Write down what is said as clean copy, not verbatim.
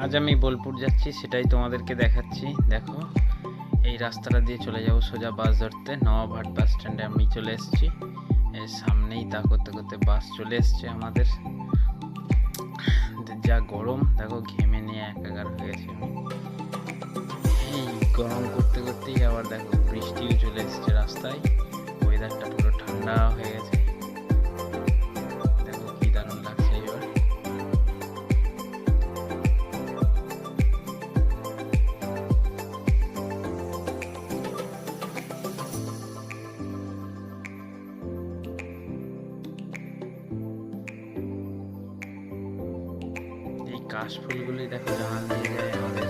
আজ আমি বোলপুর যাচ্ছি, সেটাই তোমাদেরকে দেখাচ্ছি। দেখো, এই রাস্তাটা দিয়ে চলে যাব সোজা বাস ধরতে। নওয়াবহাট বাস স্ট্যান্ডে আমি চলে এসেছি। এর সামনেই তা করতে করতে বাস চলে এসছে আমাদের। যা গরম, দেখো ঘেমে নিয়ে একাকার হয়ে গেছি আমি। এই গরম করতে করতেই আবার দেখো বৃষ্টিও চলে এসছে রাস্তায়। ওয়েদারটা পুরো ঠান্ডা হয়ে গেছে। দেখো কি দারুণ লাগছে এবার। এই কাশফুলগুলি দেখো জানান দিয়ে যায় আমাদের।